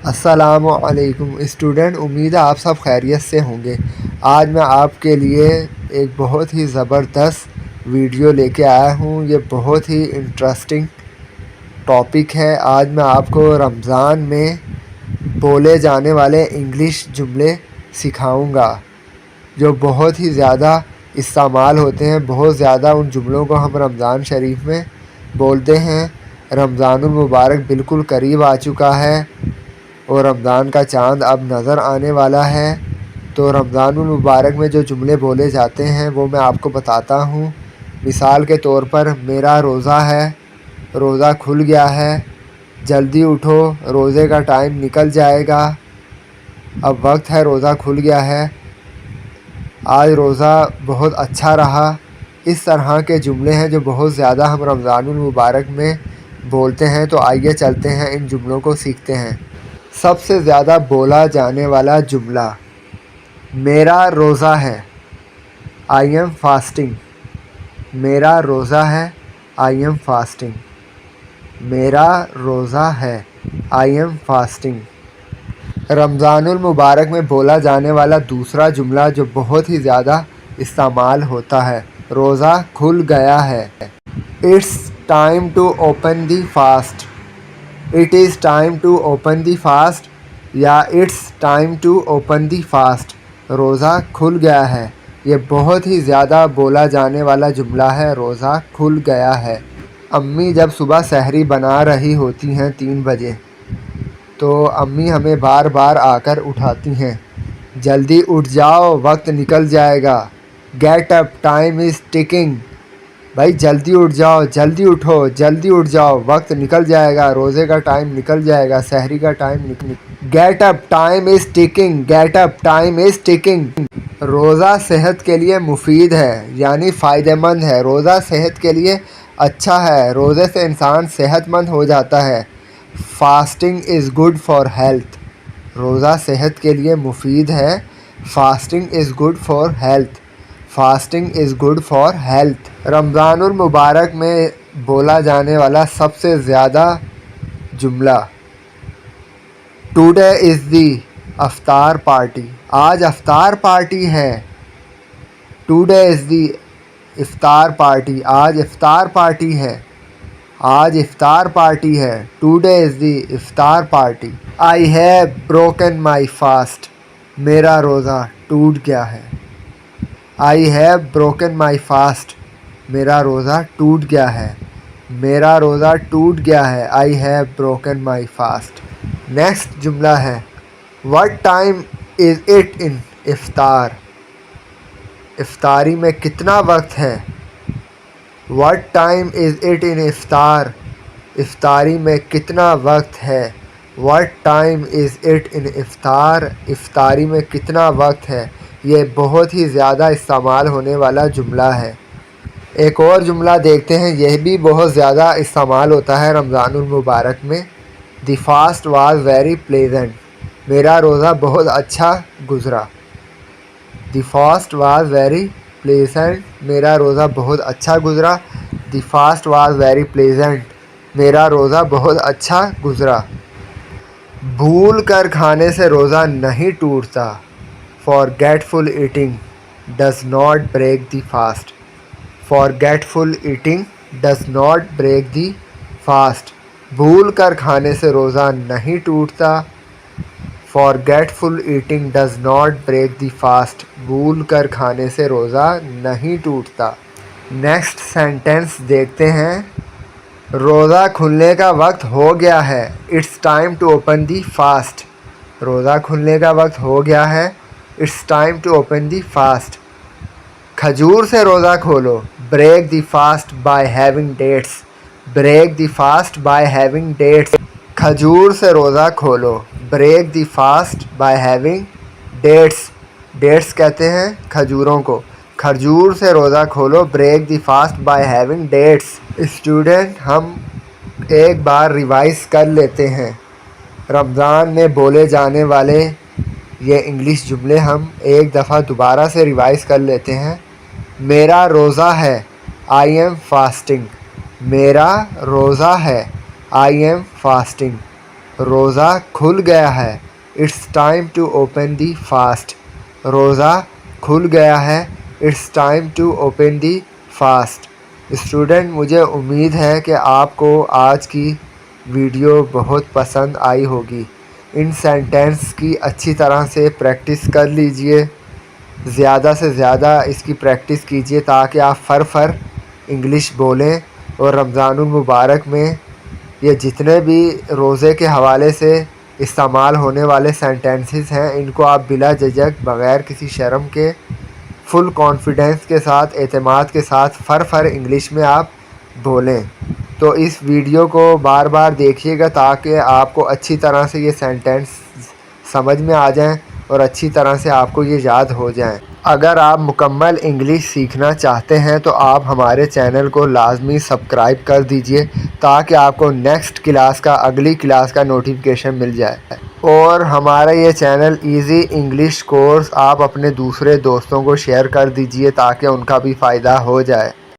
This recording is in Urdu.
السلام علیکم اسٹوڈنٹ، امید ہے آپ سب خیریت سے ہوں گے۔ آج میں آپ کے لیے ایک بہت ہی زبردست ویڈیو لے کے آیا ہوں۔ یہ بہت ہی انٹرسٹنگ ٹاپک ہے۔ آج میں آپ کو رمضان میں بولے جانے والے انگلش جملے سکھاؤں گا جو بہت ہی زیادہ استعمال ہوتے ہیں۔ بہت زیادہ ان جملوں کو ہم رمضان شریف میں بولتے ہیں۔ رمضان المبارک بالکل قریب آ چکا ہے اور رمضان کا چاند اب نظر آنے والا ہے، تو رمضان المبارک میں جو جملے بولے جاتے ہیں وہ میں آپ کو بتاتا ہوں۔ مثال کے طور پر، میرا روزہ ہے، روزہ کھل گیا ہے، جلدی اٹھو، روزے کا ٹائم نکل جائے گا، اب وقت ہے، روزہ کھل گیا ہے، آج روزہ بہت اچھا رہا۔ اس طرح کے جملے ہیں جو بہت زیادہ ہم رمضان المبارک میں بولتے ہیں۔ تو آئیے چلتے ہیں، ان جملوں کو سیکھتے ہیں۔ سب سے زیادہ بولا جانے والا جملہ، میرا روزہ ہے، آئی ایم فاسٹنگ۔ میرا روزہ ہے، آئی ایم فاسٹنگ۔ میرا روزہ ہے، آئی ایم فاسٹنگ۔ رمضان المبارک میں بولا جانے والا دوسرا جملہ جو بہت ہی زیادہ استعمال ہوتا ہے، روزہ کھل گیا ہے۔ It's time to open the fast. It is time to open the fast یا it's time to open the fast. روزہ کھل گیا ہے۔ یہ بہت ہی زیادہ بولا جانے والا جملہ ہے، روزہ کھل گیا ہے۔ امی جب صبح سحری بنا رہی ہوتی ہیں 3 بجے، تو امی ہمیں بار بار آ کر اٹھاتی ہیں، جلدی اٹھ جاؤ، وقت نکل جائے گا، get up time is ticking. بھائی جلدی اٹھ جاؤ، جلدی اٹھو، جلدی اٹھ جاؤ، وقت نکل جائے گا، روزے کا ٹائم نکل جائے گا، سحری کا time get up time is ticking, get up time is ticking. روزہ صحت کے لیے مفید ہے، یعنی فائدہ مند ہے۔ روزہ صحت کے لیے اچھا ہے، روزے سے انسان صحت مند ہو جاتا ہے۔ Fasting is good for health. روزہ صحت کے لیے مفید ہے، fasting is good for health. Fasting is good for health. Ramzan ul Mubarak میں بولا جانے والا سب سے زیادہ جملہ، ٹوڈے از دی افطار پارٹی۔ آج افطار پارٹی ہے۔ ٹوڈے از دی افطار پارٹی۔ آج افطار پارٹی ہے۔ آج افطار پارٹی ہے۔ ٹوڈے از دی افطار party. I have broken my fast. میرا روزہ ٹوٹ گیا ہے۔ I have broken my fast. میرا روزہ ٹوٹ گیا ہے۔ میرا روزہ ٹوٹ گیا ہے۔ I have broken my fast. Next جملہ ہے، what time is it in افطار۔ افطاری میں کتنا وقت ہے۔ What time is it in افطار۔ افطاری میں کتنا وقت ہے۔ What time is it in افطار۔ افطاری میں کتنا وقت ہے۔ یہ بہت ہی زیادہ استعمال ہونے والا جملہ ہے۔ ایک اور جملہ دیکھتے ہیں، یہ بھی بہت زیادہ استعمال ہوتا ہے رمضان المبارک میں۔ دی فاسٹ واز ویری پلیزنٹ۔ میرا روزہ بہت اچھا گزرا۔ دی فاسٹ واز ویری پلیزنٹ۔ میرا روزہ بہت اچھا گزرا۔ دی فاسٹ واز ویری پلیزنٹ۔ میرا روزہ بہت اچھا گزرا۔ بھول کر کھانے سے روزہ نہیں ٹوٹتا۔ forgetful eating does not break the fast۔ forgetful eating does not break the fast۔ بھول کر کھانے سے روزہ نہیں ٹوٹتا۔ forgetful eating does not break the fast۔ بھول کر کھانے سے روزہ نہیں ٹوٹتا۔ نیکسٹ سینٹینس دیکھتے ہیں، روزہ کھلنے کا وقت ہو گیا ہے۔ It's time to open the fast. روزہ کھلنے کا وقت ہو گیا ہے۔ It's time to open the fast. کھجور سے روزہ کھولو۔ Break the fast by having dates. Break the fast by having dates. کھجور سے روزہ کھولو۔ Break the fast by having dates. Dates کہتے ہیں کھجوروں کو۔ کھجور سے روزہ کھولو، break the fast by having dates. Student, ہم ایک بار ریوائز کر لیتے ہیں۔ رمضان میں بولے جانے والے یہ انگلش جملے ہم ایک دفعہ دوبارہ سے ریوائز کر لیتے ہیں۔ میرا روزہ ہے، آئی ایم فاسٹنگ۔ میرا روزہ ہے، آئی ایم فاسٹنگ۔ روزہ کھل گیا ہے. It's time to open the fast. روزہ کھل گیا ہے. It's time to open the fast. Student, مجھے امید ہے کہ آپ کو آج کی ویڈیو بہت پسند آئی ہوگی. ان سینٹینس کی اچھی طرح سے پریکٹس کر لیجئے. زیادہ سے زیادہ اس کی پریکٹس کیجئے تاکہ آپ فر انگلش بولیں. اور رمضان المبارک میں یہ جتنے بھی روزے کے حوالے سے استعمال ہونے والے سینٹینسز ہیں، ان کو آپ بلا جھجک، بغیر کسی شرم کے، فل کانفیڈنس کے ساتھ، اعتماد کے ساتھ فر انگلش میں آپ بولیں. تو اس ویڈیو کو بار بار دیکھیے گا تاکہ آپ کو اچھی طرح سے یہ سینٹینس سمجھ میں آ جائیں اور اچھی طرح سے آپ کو یہ یاد ہو جائیں. اگر آپ مکمل انگلش سیکھنا چاہتے ہیں تو آپ ہمارے چینل کو لازمی سبسکرائب کر دیجئے تاکہ آپ کو نیکسٹ کلاس کا، اگلی کلاس کا نوٹیفیکیشن مل جائے. اور ہمارا یہ چینل ایزی انگلش کورس آپ اپنے دوسرے دوستوں کو شیئر کر دیجئے تاکہ ان کا بھی فائدہ ہو جائے.